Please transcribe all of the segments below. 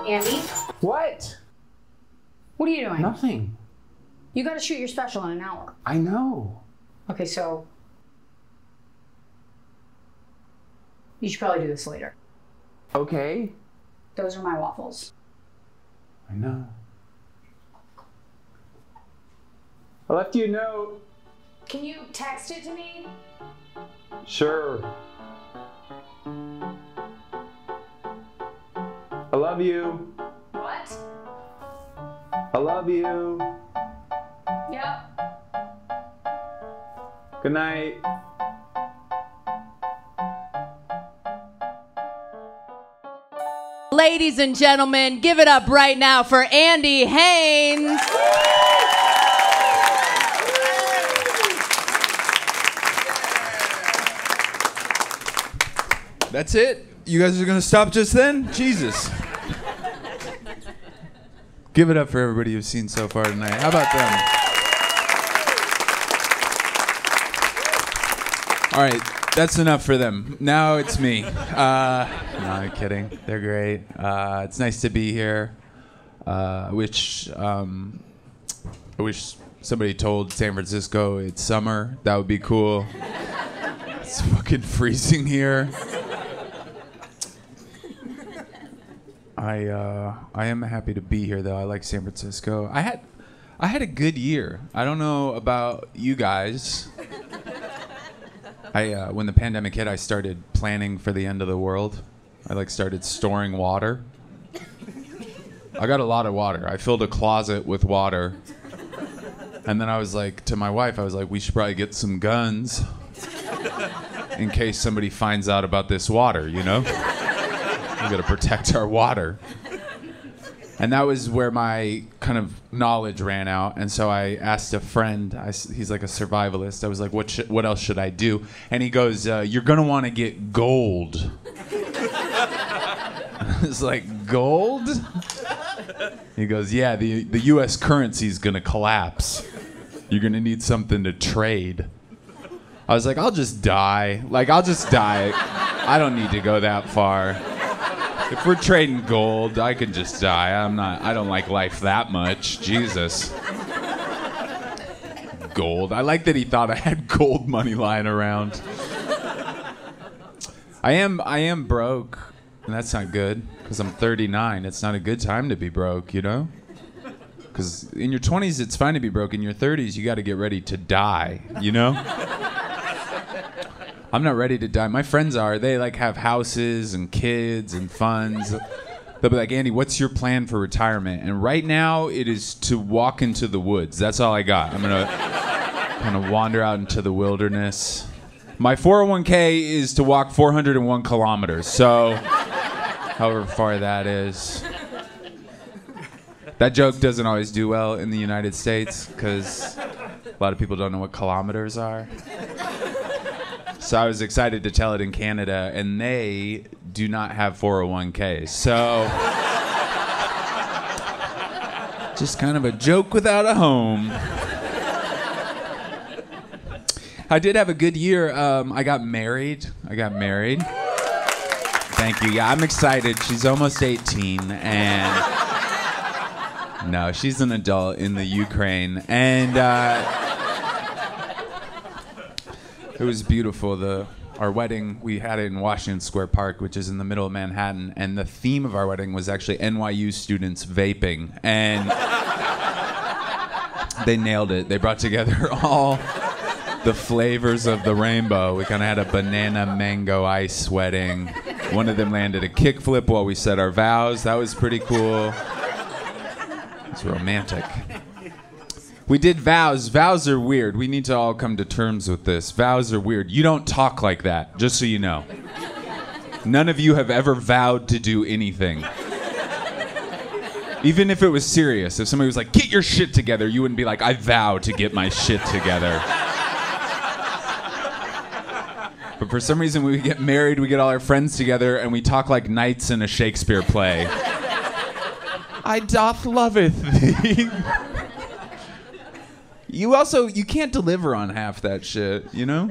Andy? What? What are you doing? Nothing. You gotta shoot your special in an hour. I know. Okay, so you should probably do this later. Okay. Those are my waffles. I know. I left you a note. Can you text it to me? Sure. I love you. What? I love you. Yep. Good night. Ladies and gentlemen, give it up right now for Andy Haynes. That's it? You guys are gonna stop just then? Jesus. Give it up for everybody you've seen so far tonight. How about them? All right, that's enough for them. Now it's me. No, I'm kidding. They're great. It's nice to be here. I wish somebody told San Francisco it's summer. That would be cool. It's fucking freezing here. I am happy to be here, though. I like San Francisco. I had a good year. I don't know about you guys. When the pandemic hit, I started planning for the end of the world. I started storing water. I got a lot of water. I filled a closet with water. And then I was like, to my wife, I was like, we should probably get some guns in case somebody finds out about this water, you know? We gotta protect our water. And that was where my kind of knowledge ran out. And so I asked a friend, he's like a survivalist. I was like, what else should I do? And he goes, you're gonna wanna get gold. I was like, gold? He goes, yeah, the US currency's gonna collapse. You're gonna need something to trade. I was like, I'll just die. I'll just die. I don't need to go that far. If we're trading gold, I can just die. I don't like life that much. Jesus. Gold. I like that he thought I had gold money lying around. I am broke, and that's not good, because I'm 39. It's not a good time to be broke, you know? Because in your 20s, it's fine to be broke. In your 30s, you got to get ready to die, you know? I'm not ready to die. My friends are. They have houses and kids and funds. They'll be like, Andy, what's your plan for retirement? And right now, it is to walk into the woods. That's all I got. I'm going to kind of wander out into the wilderness. My 401k is to walk 401 kilometers. So, however far that is. That joke doesn't always do well in the United States because a lot of people don't know what kilometers are. So I was excited to tell it in Canada, and they do not have 401ks. So Just kind of a joke without a home. I did have a good year. I got married. Thank you. Yeah, I'm excited. She's almost 18, and no, she's an adult in the Ukraine, and it was beautiful. Our wedding, we had it in Washington Square Park, which is in the middle of Manhattan, and the theme of our wedding was actually NYU students vaping, and they nailed it. They brought together all the flavors of the rainbow. We kind of had a banana mango ice wedding. One of them landed a kickflip while we said our vows. That was pretty cool. It's romantic. We did vows. Vows are weird. We need to all come to terms with this. Vows are weird. You don't talk like that, just so you know. None of you have ever vowed to do anything. Even if it was serious. If somebody was like, get your shit together, you wouldn't be like, I vow to get my shit together. But for some reason, when we get married, we get all our friends together, and we talk like knights in a Shakespeare play. I doth loveth thee. You can't deliver on half that shit, you know?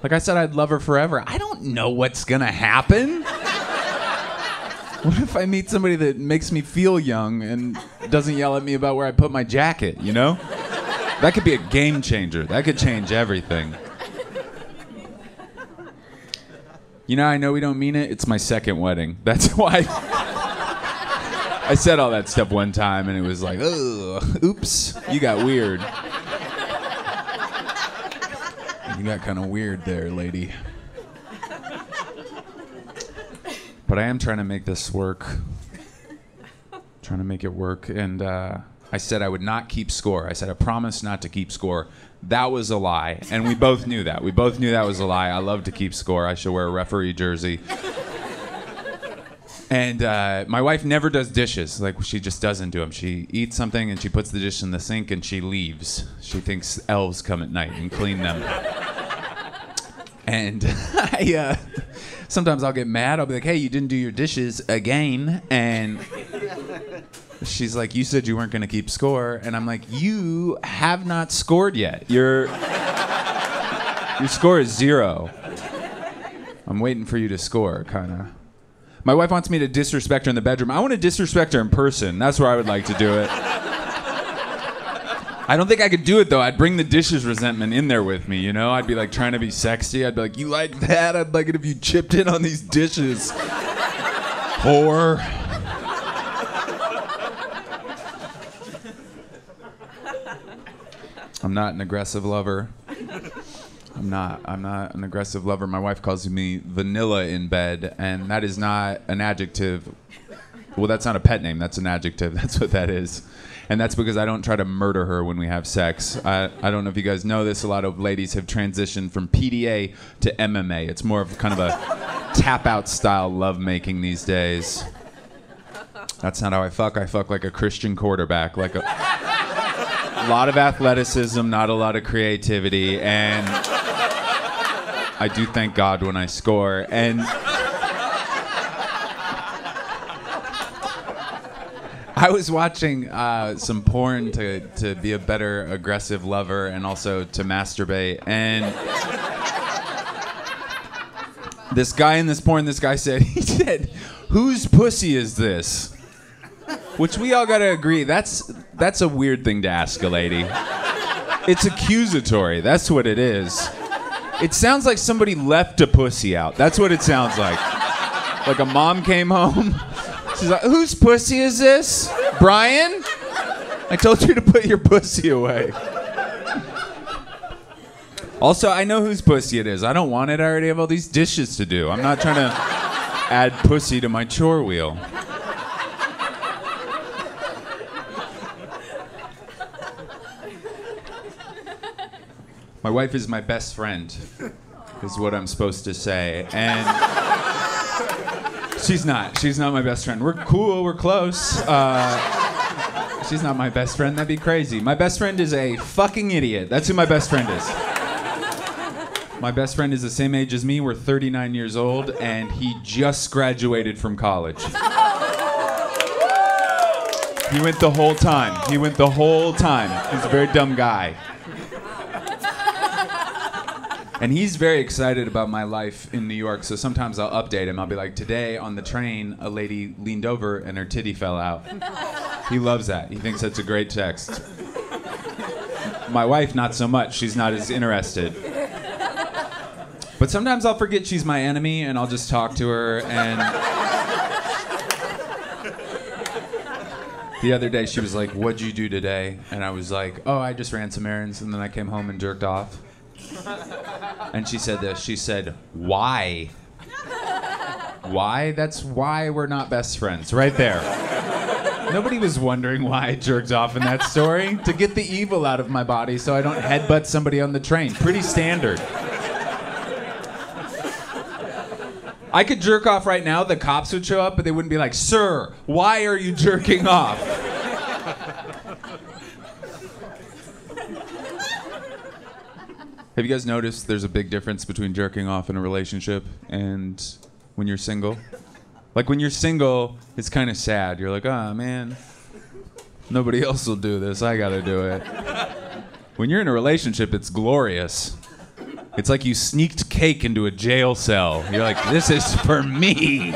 Like I said, I'd love her forever. I don't know what's gonna happen. What if I meet somebody that makes me feel young and doesn't yell at me about where I put my jacket, you know? That could be a game changer. That could change everything. You know, I know we don't mean it. It's my second wedding. That's why I said all that stuff one time, and it was like, ugh, oops, you got weird. You got kind of weird there, lady. But I am trying to make this work. Trying to make it work. And I said I would not keep score. I said I promised not to keep score. That was a lie. And we both knew that. We both knew that was a lie. I love to keep score. I should wear a referee jersey. And my wife never does dishes. Like, she just doesn't do them. She eats something and she puts the dish in the sink and she leaves. She thinks elves come at night and clean them. And sometimes I'll get mad. I'll be like, hey, you didn't do your dishes again. And she's like, you said you weren't going to keep score. And I'm like, you have not scored yet. Your score is 0. I'm waiting for you to score, kind of. My wife wants me to disrespect her in the bedroom. I want to disrespect her in person. That's where I would like to do it. I don't think I could do it, though. I'd bring the dishes resentment in there with me, you know? I'd be like trying to be sexy. I'd be like, you like that? I'd like it if you chipped in on these dishes. Whore. I'm not an aggressive lover. I'm not an aggressive lover. My wife calls me vanilla in bed, and that is not an adjective. Well, that's not a pet name. That's an adjective. That's what that is. And that's because I don't try to murder her when we have sex. I don't know if you guys know this. A lot of ladies have transitioned from PDA to MMA. It's more of kind of a tap-out style lovemaking these days. That's not how I fuck. I fuck like a Christian quarterback. Like a lot of athleticism, not a lot of creativity, and I do thank God when I score. And I was watching some porn to be a better aggressive lover and also to masturbate. And this guy in this porn, he said, whose pussy is this? Which we all gotta agree, that's a weird thing to ask a lady. It's accusatory, that's what it is. It sounds like somebody left a pussy out. That's what it sounds like. Like a mom came home. She's like, whose pussy is this? Brian? I told you to put your pussy away. Also, I know whose pussy it is. I don't want it. I already have all these dishes to do. I'm not trying to add pussy to my chore wheel. My wife is my best friend, is what I'm supposed to say. And she's not. She's not my best friend. We're cool. We're close. She's not my best friend. That'd be crazy. My best friend is a fucking idiot. That's who my best friend is. My best friend is the same age as me. We're 39 years old, and he just graduated from college. He went the whole time. He went the whole time. He's a very dumb guy. And he's very excited about my life in New York, so sometimes I'll update him. I'll be like, today on the train, a lady leaned over and her titty fell out. He loves that. He thinks that's a great text. My wife, not so much. She's not as interested. But sometimes I'll forget she's my enemy, and I'll just talk to her, and... The other day, she was like, what'd you do today? And I was like, oh, I just ran some errands, and then I came home and jerked off. And she said this. She said, why? Why? That's why we're not best friends. Right there. Nobody was wondering why I jerked off in that story. To get the evil out of my body so I don't headbutt somebody on the train. Pretty standard. I could jerk off right now, the cops would show up, but they wouldn't be like, sir, why are you jerking off? Have you guys noticed there's a big difference between jerking off in a relationship and when you're single? Like when you're single, it's kind of sad. You're like, oh man, nobody else will do this, I gotta do it. When you're in a relationship, it's glorious. It's like you sneaked cake into a jail cell. You're like, this is for me.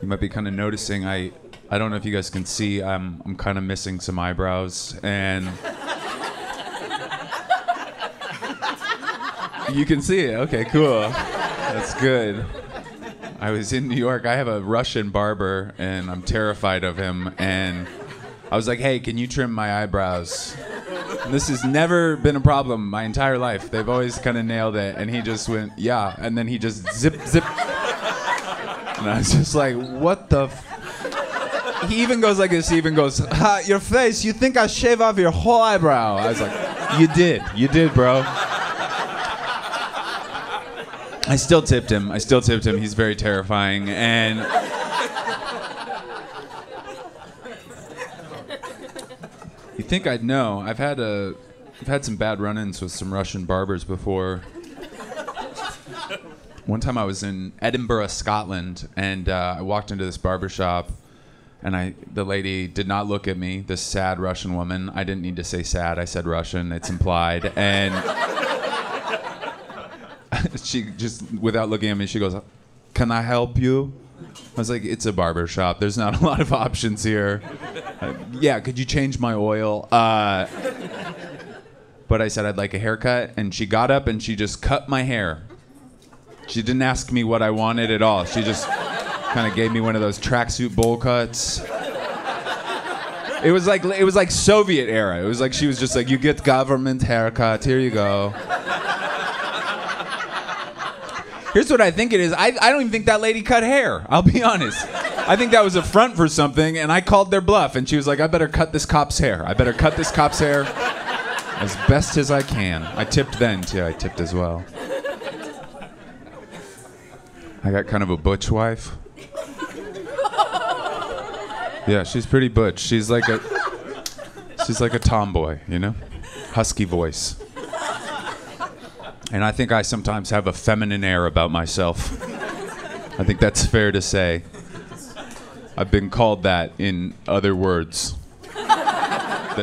You might be kind of noticing, I don't know if you guys can see, I'm kind of missing some eyebrows, and you can see it. Okay, cool. That's good. I was in New York. I have a Russian barber, and I'm terrified of him. And I was like, hey, can you trim my eyebrows? And this has never been a problem my entire life. They've always kind of nailed it. And he just went, yeah. And then he just zip. And I was just like, what the He even goes like this. He even goes, ha, your face, you think I shave off your whole eyebrow? I was like, you did, bro. I still tipped him. He's very terrifying. And you think I'd know. I've had some bad run-ins with some Russian barbers before. One time I was in Edinburgh, Scotland, and I walked into this barber shop, and the lady did not look at me, this sad Russian woman. I didn't need to say sad. I said Russian. It's implied. And she just, without looking at me, she goes, can I help you? I was like, it's a barber shop. There's not a lot of options here. Yeah, could you change my oil? But I said I'd like a haircut, and she got up and she just cut my hair. She didn't ask me what I wanted at all. She just kind of gave me one of those tracksuit bowl cuts. It was like Soviet era. It was like she was just like, you get government haircut, here you go. Here's what I think it is. I don't even think that lady cut hair. I'll be honest. I think that was a front for something, and I called their bluff. And she was like, I better cut this cop's hair. I better cut this cop's hair as best as I can. I tipped then, too. I tipped as well. I got kind of a butch wife. Yeah, she's pretty butch. She's like a tomboy, you know? Husky voice. And I think I sometimes have a feminine air about myself. I think that's fair to say. I've been called that in other words.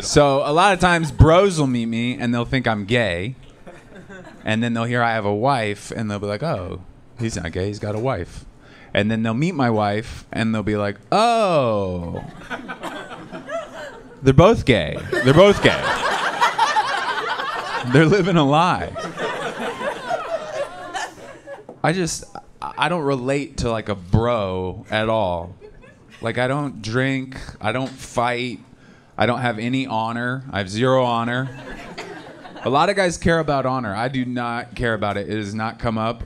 So a lot of times bros will meet me and they'll think I'm gay. And then they'll hear I have a wife and they'll be like, oh, he's not gay, he's got a wife. And then they'll meet my wife and they'll be like, oh. They're both gay. They're both gay. They're living a lie. I don't relate to like a bro at all. Like I don't drink, I don't fight, I don't have any honor. I have zero honor. A lot of guys care about honor. I do not care about it. It has not come up.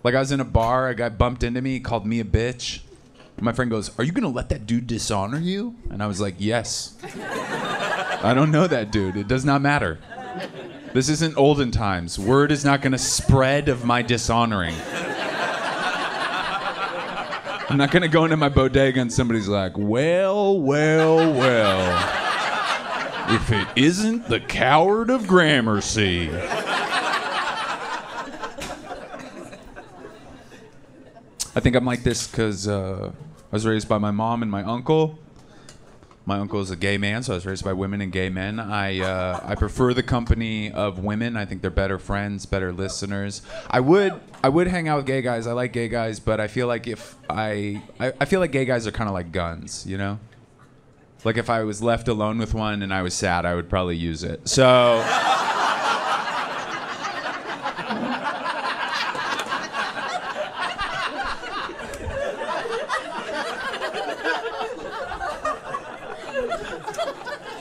Like I was in a bar, a guy bumped into me, called me a bitch. My friend goes, are you gonna let that dude dishonor you? And I was like, yes. I don't know that dude, it does not matter. This isn't olden times. Word is not gonna spread of my dishonoring. I'm not gonna go into my bodega and somebody's like, well. if it isn't the coward of Gramercy. I think I'm like this because I was raised by my mom and my uncle. My uncle is a gay man, so I was raised by women and gay men. I prefer the company of women. I think they're better friends, better listeners. I would hang out with gay guys. I like gay guys, but I feel like I feel like gay guys are kind of like guns, you know? Like if I was left alone with one and I was sad, I would probably use it. So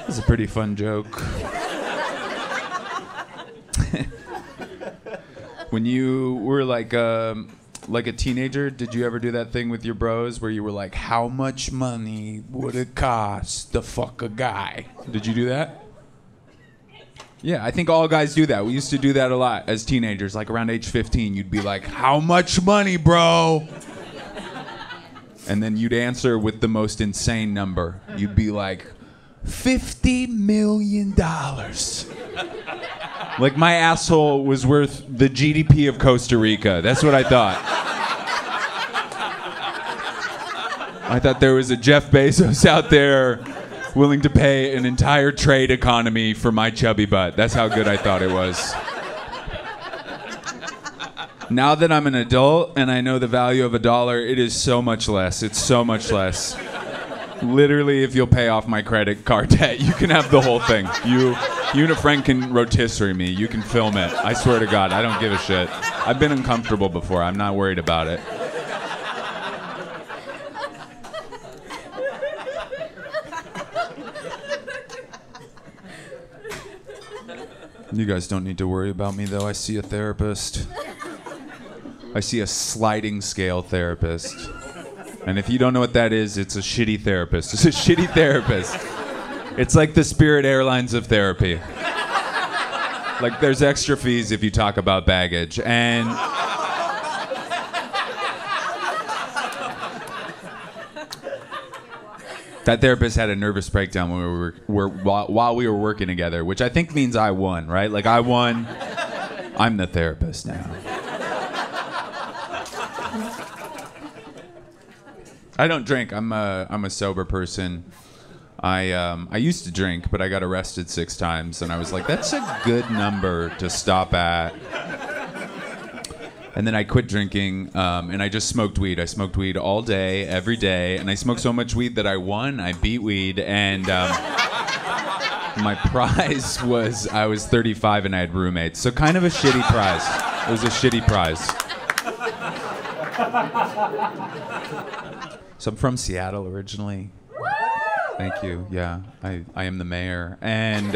it's a pretty fun joke. When you were like a teenager, did you ever do that thing with your bros where you were like, how much money would it cost to fuck a guy? Did you do that? Yeah, I think all guys do that. We used to do that a lot as teenagers. Like around age 15, you'd be like, how much money, bro? And then you'd answer with the most insane number. You'd be like, $50 million. Like my asshole was worth the GDP of Costa Rica. That's what I thought. I thought there was a Jeff Bezos out there willing to pay an entire trade economy for my chubby butt. That's how good I thought it was. Now that I'm an adult and I know the value of $1, it is so much less. It's so much less. Literally, if you'll pay off my credit card debt, you can have the whole thing. You and a friend can rotisserie me. You can film it. I swear to God, I don't give a shit. I've been uncomfortable before. I'm not worried about it. You guys don't need to worry about me, though. I see a therapist. I see a sliding scale therapist. And if you don't know what that is, it's a shitty therapist. It's a shitty therapist. It's like the Spirit Airlines of therapy. Like there's extra fees if you talk about baggage. And that therapist had a nervous breakdown when while we were working together, which I think means I won, right? Like I won. I'm the therapist now. I don't drink. I'm a sober person. I used to drink, but I got arrested 6 times, and I was like, that's a good number to stop at. And then I quit drinking, and I just smoked weed. I smoked weed all day, every day, and I smoked so much weed that I won. I beat weed, and my prize was I was 35 and I had roommates. So kind of a shitty prize. It was a shitty prize. So I'm from Seattle originally. Thank you. Yeah, I am the mayor. And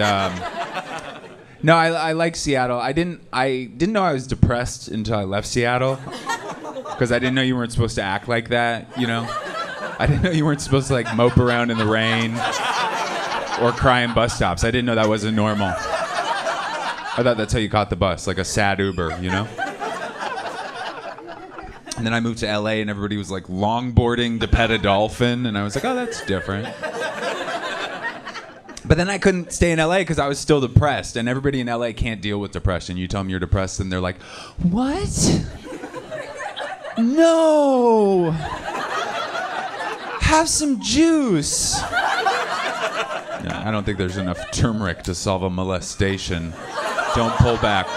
no, I like Seattle. I didn't know I was depressed until I left Seattle, because I didn't know you weren't supposed to act like that. You know, I didn't know you weren't supposed to like mope around in the rain or cry in bus stops. I didn't know that wasn't normal. I thought that's how you caught the bus, like a sad Uber. You know. And then I moved to LA and everybody was like longboarding to pet a dolphin, and I was like, oh, that's different. But then I couldn't stay in LA because I was still depressed, and everybody in LA can't deal with depression. You tell them you're depressed and they're like, what? No! Have some juice! Yeah, I don't think there's enough turmeric to solve a molestation. Don't pull back.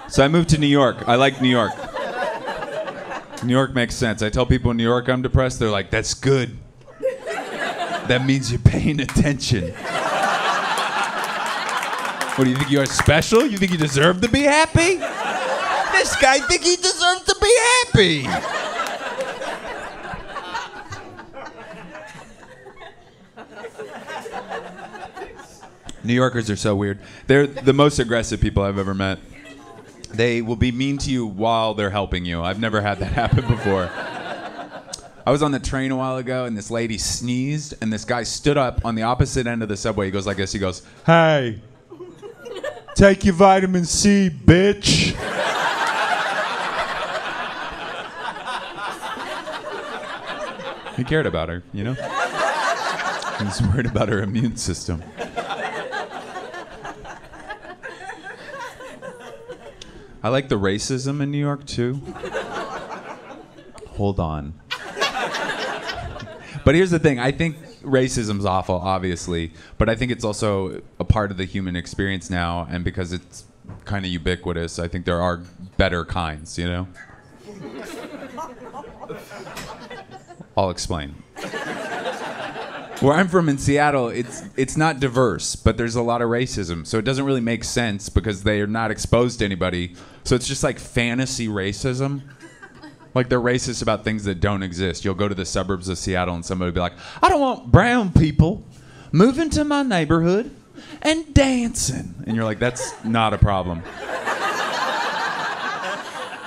So I moved to New York. I like New York. New York makes sense. I tell people in New York I'm depressed, they're like, that's good. That means you're paying attention. What do you think, you are special? You think you deserve to be happy? This guy think he deserves to be happy. New Yorkers are so weird. They're the most aggressive people I've ever met. They will be mean to you while they're helping you. I've never had that happen before. I was on the train a while ago, and this lady sneezed, and this guy stood up on the opposite end of the subway. He goes like this. He goes, hey, take your vitamin C, bitch. He cared about her, you know? He's worried about her immune system. I like the racism in New York too. Hold on. But here's the thing. I think racism's awful, obviously, but I think it's also a part of the human experience now, and because it's kind of ubiquitous, I think there are better kinds, you know? I'll explain. Where I'm from in Seattle, it's not diverse, but there's a lot of racism, so it doesn't really make sense because they are not exposed to anybody. So it's just like fantasy racism. Like they're racist about things that don't exist. You'll go to the suburbs of Seattle and somebody will be like, I don't want brown people moving to my neighborhood and dancing. And you're like, that's not a problem.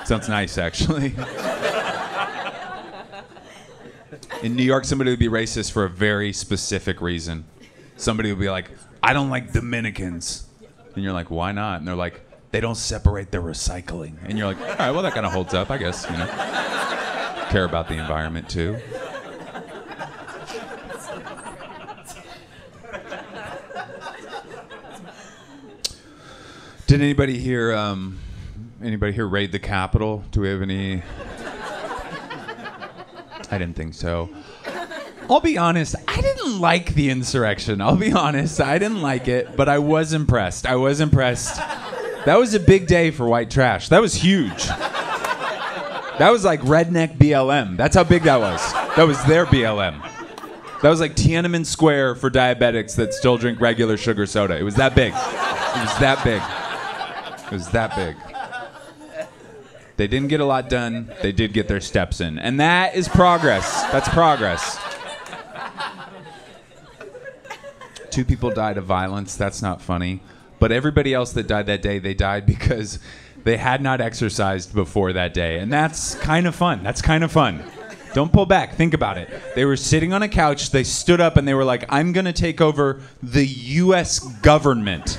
Sounds nice, actually. In New York, somebody would be racist for a very specific reason. Somebody would be like, I don't like Dominicans. And you're like, why not? And they're like, they don't separate their recycling. And you're like, all right, well, that kind of holds up, I guess, you know. Care about the environment, too. Did anybody here raid the Capitol? Do we have any? I didn't think so. I'll be honest, I didn't like the insurrection. I'll be honest, I didn't like it, but I was impressed. I was impressed. That was a big day for white trash. That was huge. That was like redneck BLM. That's how big that was. That was their BLM. That was like Tiananmen Square for diabetics that still drink regular sugar soda. It was that big. It was that big. It was that big. They didn't get a lot done. They did get their steps in. And that is progress. That's progress. 2 people died of violence. That's not funny. But everybody else that died that day, they died because they had not exercised before that day. And that's kind of fun. That's kind of fun. Don't pull back. Think about it. They were sitting on a couch. They stood up and they were like, I'm going to take over the U.S. government.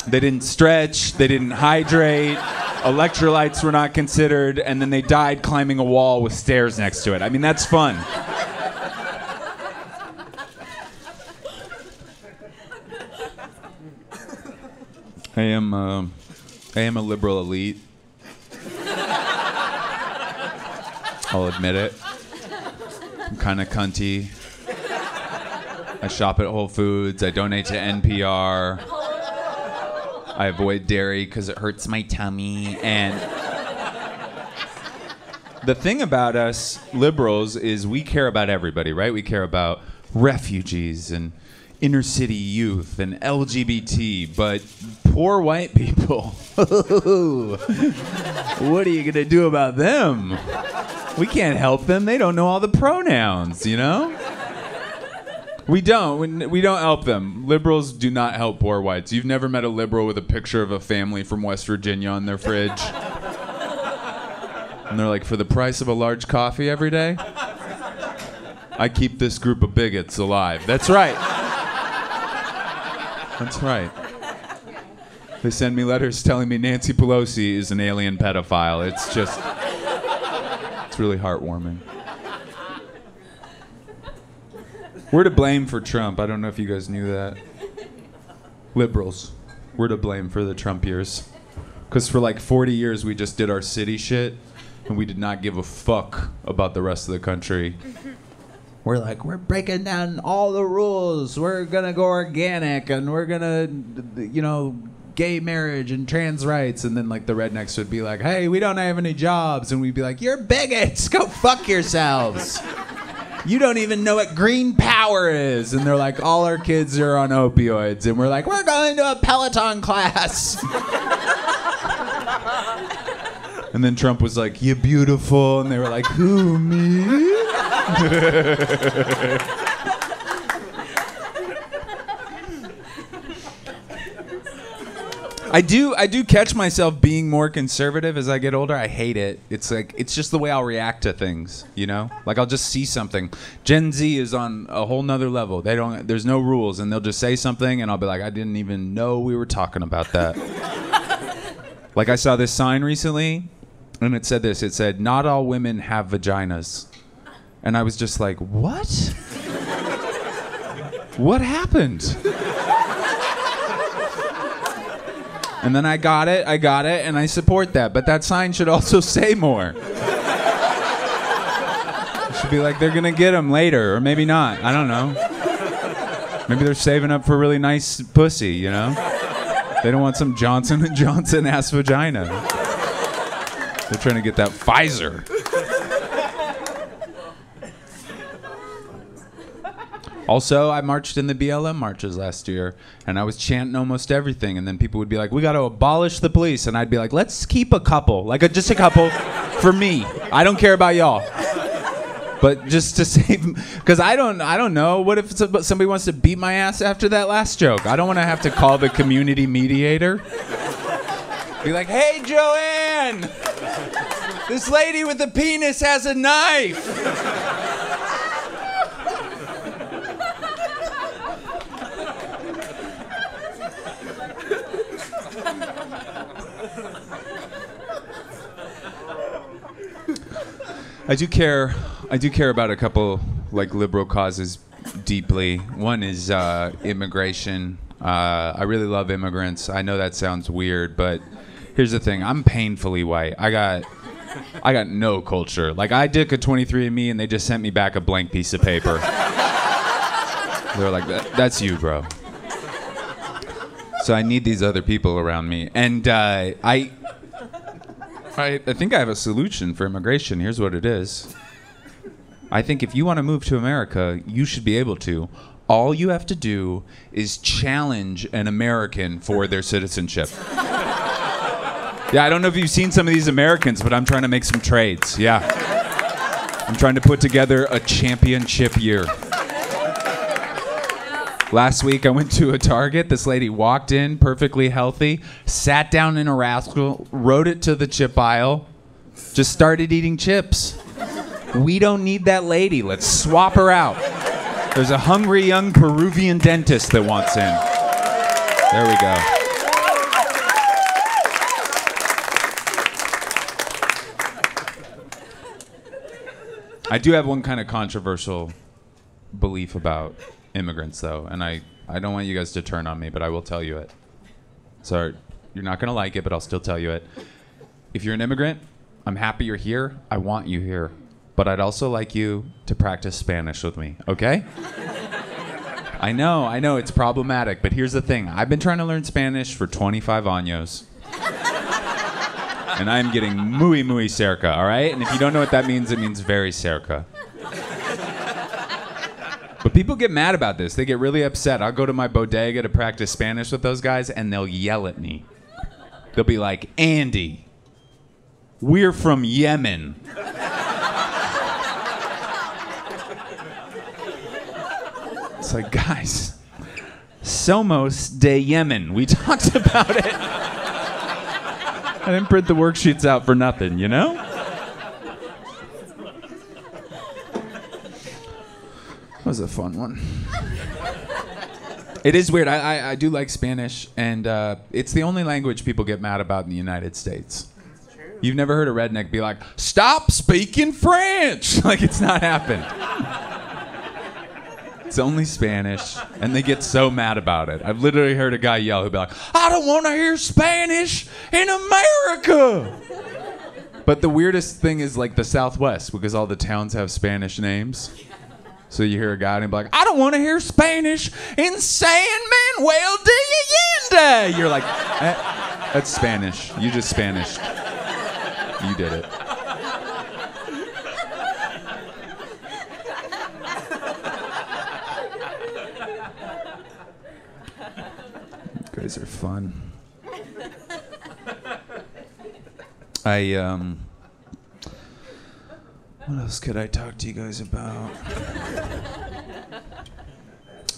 They didn't stretch. They didn't hydrate. Electrolytes were not considered. And then they died climbing a wall with stairs next to it. I mean, that's fun. I am a liberal elite. I'll admit it. I'm kind of cunty. I shop at Whole Foods. I donate to NPR. I avoid dairy because it hurts my tummy. And the thing about us liberals is we care about everybody, right? We care about refugees and inner city youth and LGBT, but poor white people, what are you gonna do about them? We can't help them. They don't know all the pronouns, you know? We don't help them. Liberals do not help poor whites. You've never met a liberal with a picture of a family from West Virginia on their fridge. And they're like, for the price of a large coffee every day, I keep this group of bigots alive. That's right. That's right. They send me letters telling me Nancy Pelosi is an alien pedophile. It's really heartwarming. We're to blame for Trump. I don't know if you guys knew that. Liberals. We're to blame for the Trump years. Because for like 40 years we just did our city shit and we did not give a fuck about the rest of the country. We're like, we're breaking down all the rules. We're going to go organic and we're going to, gay marriage and trans rights. And then like the rednecks would be like, hey, we don't have any jobs. And we'd be like, you're bigots. Go fuck yourselves. You don't even know what green power is. And they're like, all our kids are on opioids. And we're like, we're going to a Peloton class. And then Trump was like, you beautiful. And they were like, who, me? I do catch myself being more conservative as I get older. I hate it. It's just the way I'll react to things, you know? Like I'll just see something. Gen Z is on a whole nother level. There's no rules and they'll just say something and I'll be like, I didn't even know we were talking about that. Like I saw this sign recently and it said this. It said, not all women have vaginas. And I was just like, what? What happened? And then I got it, and I support that. But that sign should also say more. It should be like, they're gonna get him later, or maybe not. I don't know. Maybe they're saving up for really nice pussy, you know? They don't want some Johnson & Johnson ass vagina. They're trying to get that Pfizer. Also, I marched in the BLM marches last year, and I was chanting almost everything, and then people would be like, we got to abolish the police, and I'd be like, let's keep a couple, like just a couple for me. I don't care about y'all. But just to save, because I don't know, what if somebody wants to beat my ass after that last joke? I don't want to have to call the community mediator. Be like, hey, Joanne, this lady with the penis has a knife. I do care about a couple like liberal causes deeply. One is immigration. I really love immigrants. I know that sounds weird, but here's the thing. I'm painfully white. I got no culture. Like, I did a 23andMe and they just sent me back a blank piece of paper. They were like, that's you, bro. So I need these other people around me. And I think I have a solution for immigration. Here's what it is. I think if you want to move to America, you should be able to. All you have to do is challenge an American for their citizenship. Yeah, I don't know if you've seen some of these Americans, but I'm trying to make some trades. Yeah. I'm trying to put together a championship year. Last week, I went to a Target. This lady walked in, perfectly healthy, sat down in a rascal, wrote it to the chip aisle, just started eating chips. We don't need that lady. Let's swap her out. There's a hungry young Peruvian dentist that wants in. There we go. I do have one kind of controversial belief about immigrants, though, and I don't want you guys to turn on me, but I will tell you it. So you're not going to like it, but I'll still tell you it. If you're an immigrant, I'm happy you're here. I want you here. But I'd also like you to practice Spanish with me, okay? I know, it's problematic, but here's the thing. I've been trying to learn Spanish for 25 años. And I'm getting muy cerca, all right? And if you don't know what that means, it means very cerca. But people get mad about this. They get really upset. I'll go to my bodega to practice Spanish with those guys, and they'll yell at me. They'll be like, Andy, we're from Yemen. It's like, guys, Somos de Yemen. We talked about it. I didn't print the worksheets out for nothing, you know? That was a fun one. It is weird. I do like Spanish, and it's the only language people get mad about in the United States. You've never heard a redneck be like, stop speaking French! Like, it's not happened. It's only Spanish, and they get so mad about it. I've literally heard a guy yell who'd be like, I don't want to hear Spanish in America! But the weirdest thing is like the Southwest, because all the towns have Spanish names. So you hear a guy and he'd be like, I don't want to hear Spanish in San Manuel de Allende! You're like, that's Spanish. You just Spanished. You did it. You guys are fun. What else could I talk to you guys about?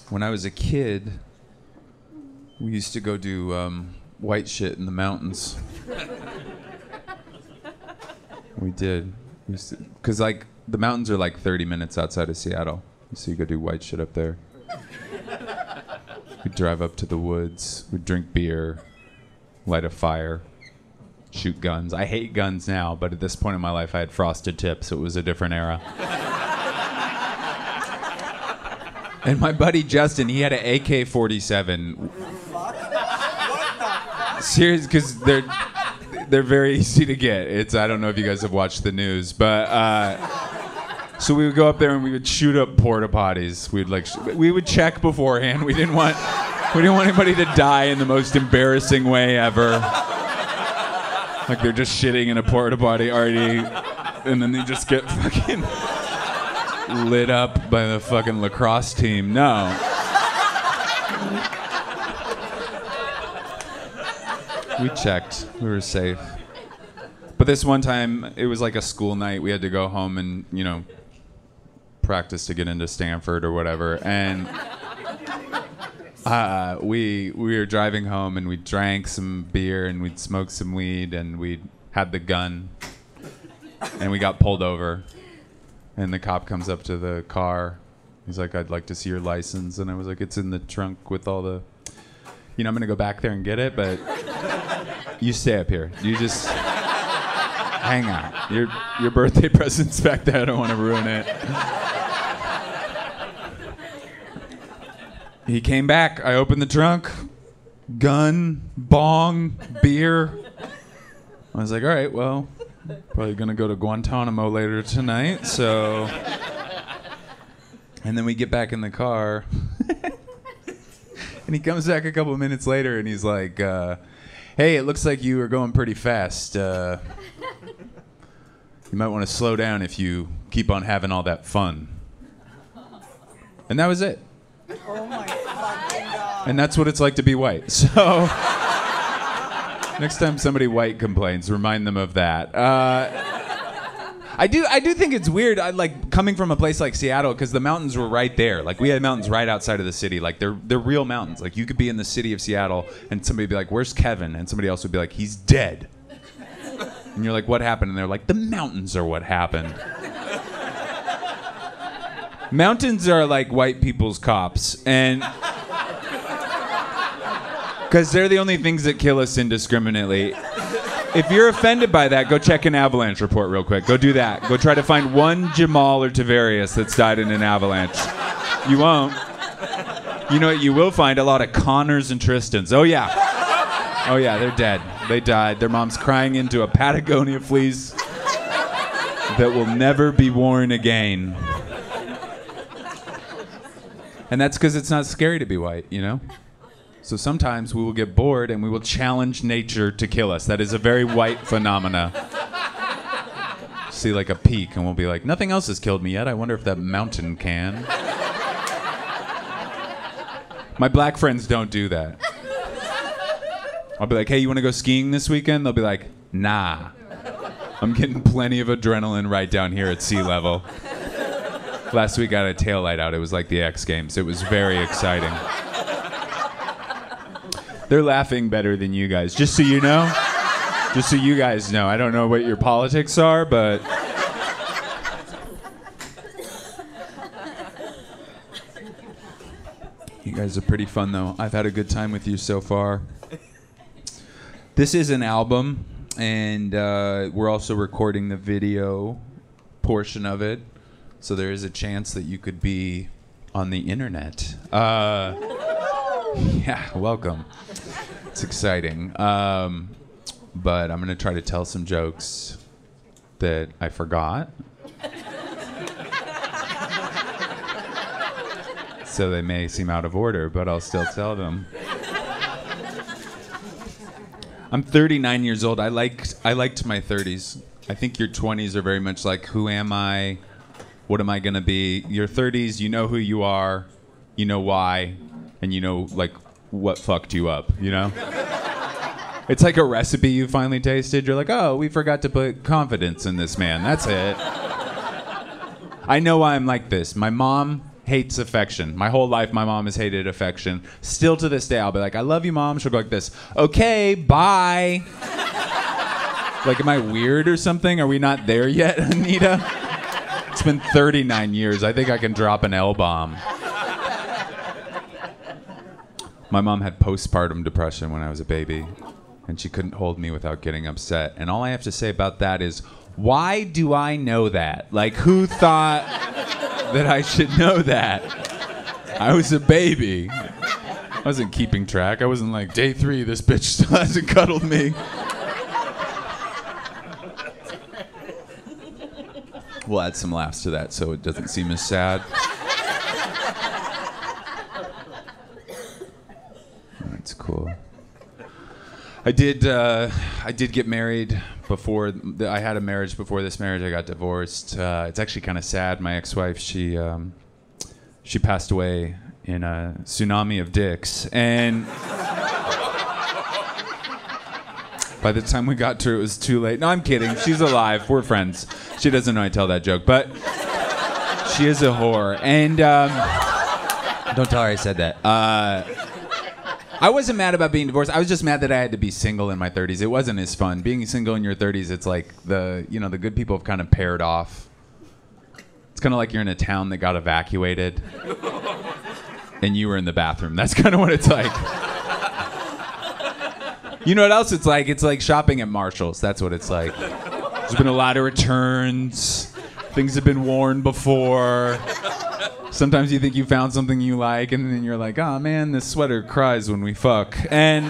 When I was a kid, we used to go do white shit in the mountains. We did. Because, like, the mountains are like 30 minutes outside of Seattle. So you go do white shit up there. We'd drive up to the woods. We'd drink beer, light a fire, shoot guns. I hate guns now, but at this point in my life, I had frosted tips, so it was a different era. And my buddy Justin, he had an AK-47. Serious, because they're very easy to get. I don't know if you guys have watched the news, but so we would go up there and we would shoot up porta potties. We would check beforehand. We didn't want anybody to die in the most embarrassing way ever. Like they're just shitting in a porta potty already, and then they just get fucking lit up by the fucking lacrosse team. No. We checked. We were safe. But this one time, it was like a school night. We had to go home and, practice to get into Stanford or whatever. And we were driving home and we drank some beer and we'd smoked some weed and we had the gun. And we got pulled over. And the cop comes up to the car. He's like, I'd like to see your license. And I was like, it's in the trunk with all the... I'm going to go back there and get it, but you stay up here. You just hang out. Your birthday present's back there. I don't want to ruin it. He came back. I opened the trunk. Gun, bong, beer. I was like, all right, well, probably going to go to Guantanamo later tonight, so... And then we get back in the car... And he comes back a couple minutes later and he's like, hey, it looks like you were going pretty fast. You might want to slow down if you keep on having all that fun. And that was it. Oh my fucking God. And that's what it's like to be white. So next time somebody white complains, remind them of that. I do think it's weird. I like coming from a place like Seattle because the mountains were right there. Like we had mountains right outside of the city. Like they're real mountains. Like you could be in the city of Seattle and somebody would be like, "Where's Kevin?" And somebody else would be like, "He's dead." And you're like, "What happened?" And they're like, "The mountains are what happened." Mountains are like white people's cops, and because they're the only things that kill us indiscriminately. If you're offended by that, go check an avalanche report real quick. Go do that. Go try to find one Jamal or Tavarius that's died in an avalanche. You won't. You know what you will find? A lot of Connors and Tristans. Oh, yeah. Oh, yeah, they're dead. They died. Their mom's crying into a Patagonia fleece that will never be worn again. And that's because it's not scary to be white, So sometimes we will get bored and we will challenge nature to kill us. That is a very white phenomena. See like a peak and we'll be like, nothing else has killed me yet. I wonder if that mountain can. My black friends don't do that. I'll be like, hey, you want to go skiing this weekend? They'll be like, nah. I'm getting plenty of adrenaline right down here at sea level. Last week I had a taillight out. It was like the X Games. It was very exciting. They're laughing better than you guys, just so you know. Just so you guys know. I don't know what your politics are, but... You guys are pretty fun, though. I've had a good time with you so far. This is an album, and we're also recording the video portion of it, so there is a chance that you could be on the internet. Yeah, welcome. It's exciting. But I'm going to try to tell some jokes that I forgot. So they may seem out of order, but I'll still tell them. I'm 39 years old. I liked my 30s. I think your 20s are very much like, who am I? What am I going to be? Your 30s, you know who you are. You know why. And you know, like, what fucked you up, It's like a recipe you finally tasted. You're like, oh, we forgot to put confidence in this man. That's it. I know why I'm like this. My mom hates affection. My whole life, my mom has hated affection. Still to this day, I'll be like, I love you, Mom. She'll go like this. Okay, bye. Like, am I weird or something? Are we not there yet, Anita? It's been 39 years. I think I can drop an L-bomb. My mom had postpartum depression when I was a baby, and she couldn't hold me without getting upset. And all I have to say about that is, why do I know that? Like, who thought that I should know that? I was a baby. I wasn't keeping track. I wasn't like, day 3, this bitch still hasn't cuddled me. We'll add some laughs to that so it doesn't seem as sad. That's cool. I did get married before. I had a marriage before this marriage. I got divorced. It's actually kind of sad. My ex-wife, she passed away in a tsunami of dicks, and by the time we got to her, it was too late. No, I'm kidding. She's alive. We're friends. She doesn't know I tell that joke, but she is a whore. And don't tell her I said that. I wasn't mad about being divorced. I was just mad that I had to be single in my 30s. It wasn't as fun. Being single in your 30s, it's like the good people have kind of paired off. It's kind of like you're in a town that got evacuated and you were in the bathroom. That's kind of what it's like. You know what else it's like? It's like shopping at Marshall's. That's what it's like. There's been a lot of returns. Things have been worn before. Sometimes you think you found something you like, and then you're like, oh man, this sweater cries when we fuck. And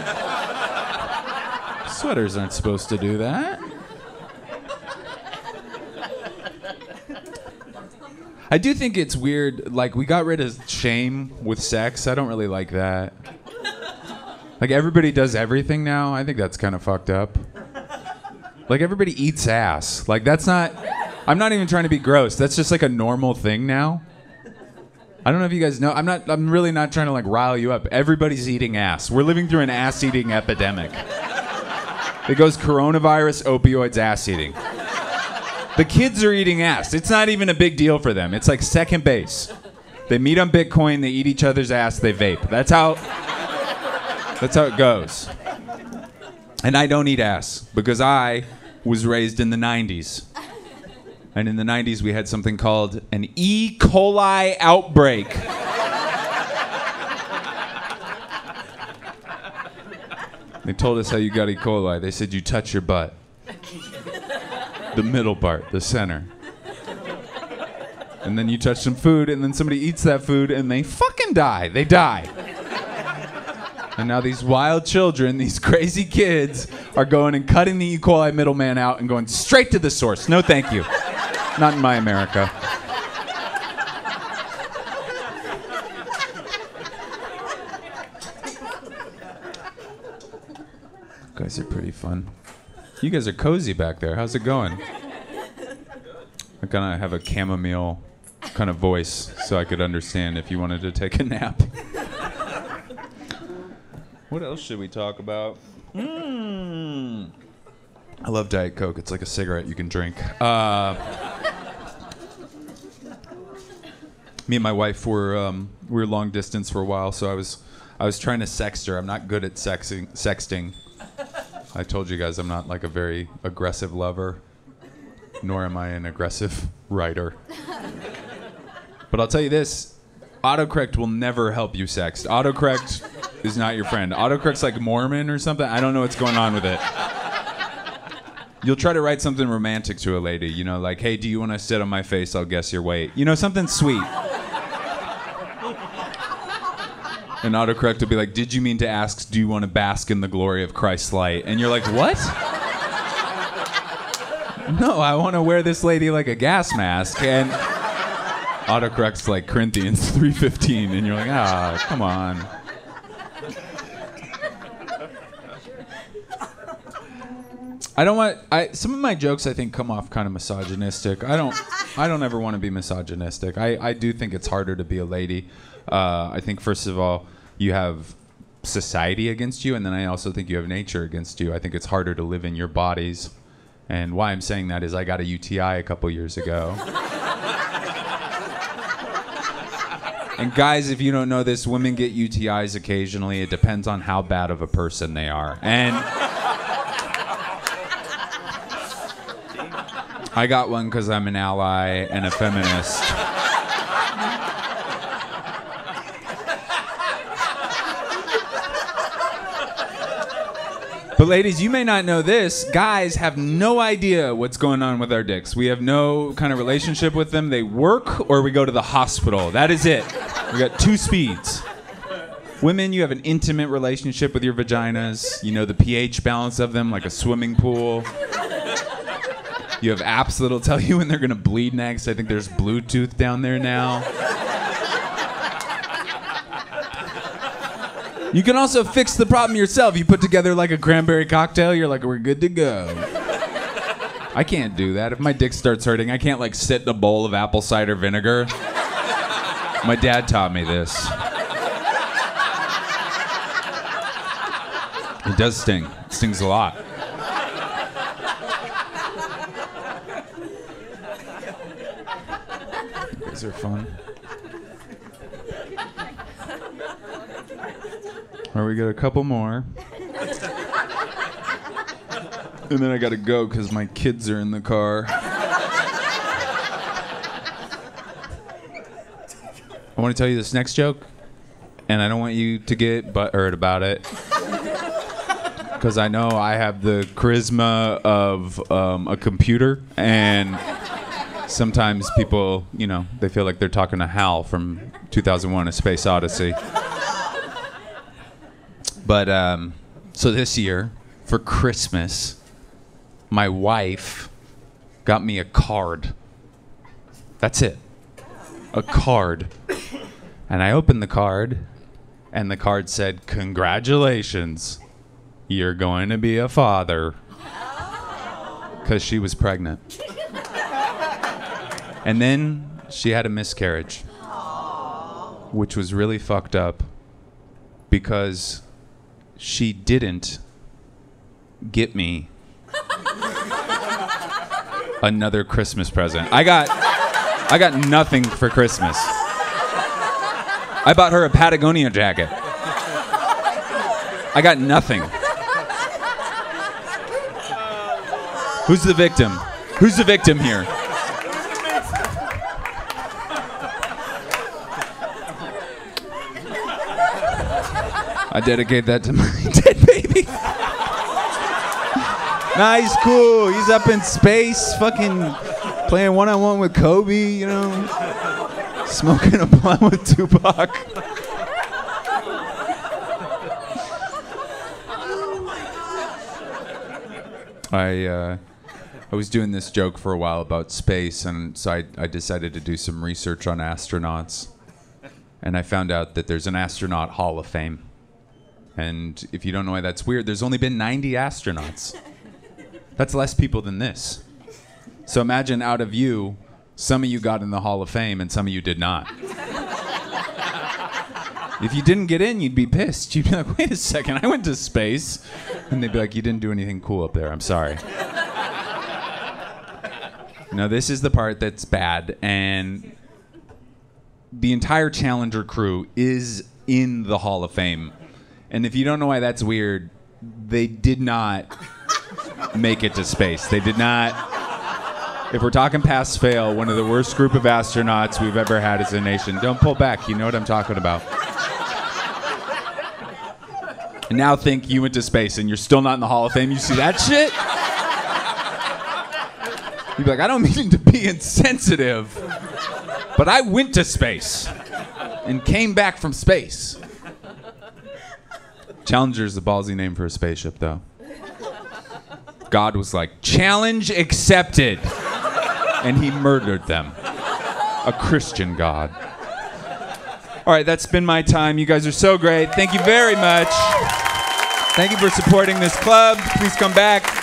sweaters aren't supposed to do that. I do think it's weird, like we got rid of shame with sex. I don't really like that. Like everybody does everything now. I think that's kind of fucked up. Like everybody eats ass. Like that's not, I'm not even trying to be gross. That's just like a normal thing now. I don't know if you guys know. I'm really not trying to like rile you up. Everybody's eating ass. We're living through an ass eating epidemic. It goes coronavirus, opioids, ass eating. The kids are eating ass. It's not even a big deal for them. It's like second base. They meet on Bitcoin, they eat each other's ass, they vape. That's how it goes. And I don't eat ass because I was raised in the 90s. And in the 90s, we had something called an E. coli outbreak. They told us how you got E. coli. They said you touch your butt. The middle part, the center. And then you touch some food, and then somebody eats that food, and they fucking die. They die. And now these wild children, these crazy kids, are going and cutting the E. coli middleman out and going straight to the source. No, thank you. Not in my America. You guys are pretty fun. You guys are cozy back there. How's it going? I kind of have a chamomile kind of voice so I could understand if you wanted to take a nap. What else should we talk about? I love Diet Coke. It's like a cigarette you can drink. Me and my wife were long distance for a while, so I was trying to sext her. I'm not good at sexting. I told you guys I'm not like a very aggressive lover, nor am I an aggressive writer. But I'll tell you this, autocorrect will never help you sext. Autocorrect is not your friend. Autocorrect's like Mormon or something. I don't know what's going on with it. You'll try to write something romantic to a lady, you know, like, hey, do you want to sit on my face? I'll guess your weight. You know, something sweet. And autocorrect will be like, did you mean to ask, do you want to bask in the glory of Christ's light? And you're like, what? No, I want to wear this lady like a gas mask. And autocorrect's like Corinthians 3:15. And you're like, come on. Some of my jokes I think come off kind of misogynistic. I don't ever want to be misogynistic. I do think it's harder to be a lady. I think first of all, you have society against you, and then I also think you have nature against you. I think it's harder to live in your bodies. And why I'm saying that is I got a UTI a couple years ago. And guys, if you don't know this, women get UTIs occasionally. It depends on how bad of a person they are. And I got one because I'm an ally and a feminist. But ladies, you may not know this. Guys have no idea what's going on with our dicks. We have no kind of relationship with them. They work or we go to the hospital. That is it. We got two speeds. Women, you have an intimate relationship with your vaginas. You know the pH balance of them like a swimming pool. You have apps that'll tell you when they're gonna bleed next. I think there's Bluetooth down there now. You can also fix the problem yourself. You put together like a cranberry cocktail, you're like, we're good to go. I can't do that. If my dick starts hurting, I can't like sit in a bowl of apple cider vinegar. My dad taught me this. It does sting. It stings a lot. These are fun. All right, we got a couple more. And then I gotta go because my kids are in the car. I want to tell you this next joke, and I don't want you to get butthurt about it. Because I know I have the charisma of a computer, and sometimes people, you know, they feel like they're talking to Hal from 2001: A Space Odyssey. But, so this year, for Christmas, my wife got me a card. That's it. A card. And I opened the card, and the card said, "Congratulations, you're going to be a father." Because she was pregnant. And then she had a miscarriage, which was really fucked up because she didn't get me another Christmas present. I got nothing for Christmas. I bought her a Patagonia jacket. I got nothing. Who's the victim? Who's the victim here? I dedicate that to my dead baby. Nice, cool. He's up in space, fucking playing one-on-one with Kobe, you know, smoking a blunt with Tupac. I was doing this joke for a while about space, and so I decided to do some research on astronauts. And I found out that there's an astronaut Hall of Fame. And if you don't know why that's weird, there's only been 90 astronauts. That's less people than this. So imagine out of you, some of you got in the Hall of Fame and some of you did not. If you didn't get in, you'd be pissed. You'd be like, wait a second, I went to space. And they'd be like, you didn't do anything cool up there, I'm sorry. No, this is the part that's bad, and the entire Challenger crew is in the Hall of Fame. And if you don't know why that's weird, they did not make it to space. They did not. If we're talking pass fail, one of the worst group of astronauts we've ever had as a nation. Don't pull back, you know what I'm talking about. And now think you went to space and you're still not in the Hall of Fame. You see that shit? You'd be like, I don't mean to be insensitive, but I went to space and came back from space. Challenger's the ballsy name for a spaceship, though. God was like, challenge accepted. And he murdered them. A Christian God. All right, that's been my time. You guys are so great. Thank you very much. Thank you for supporting this club. Please come back.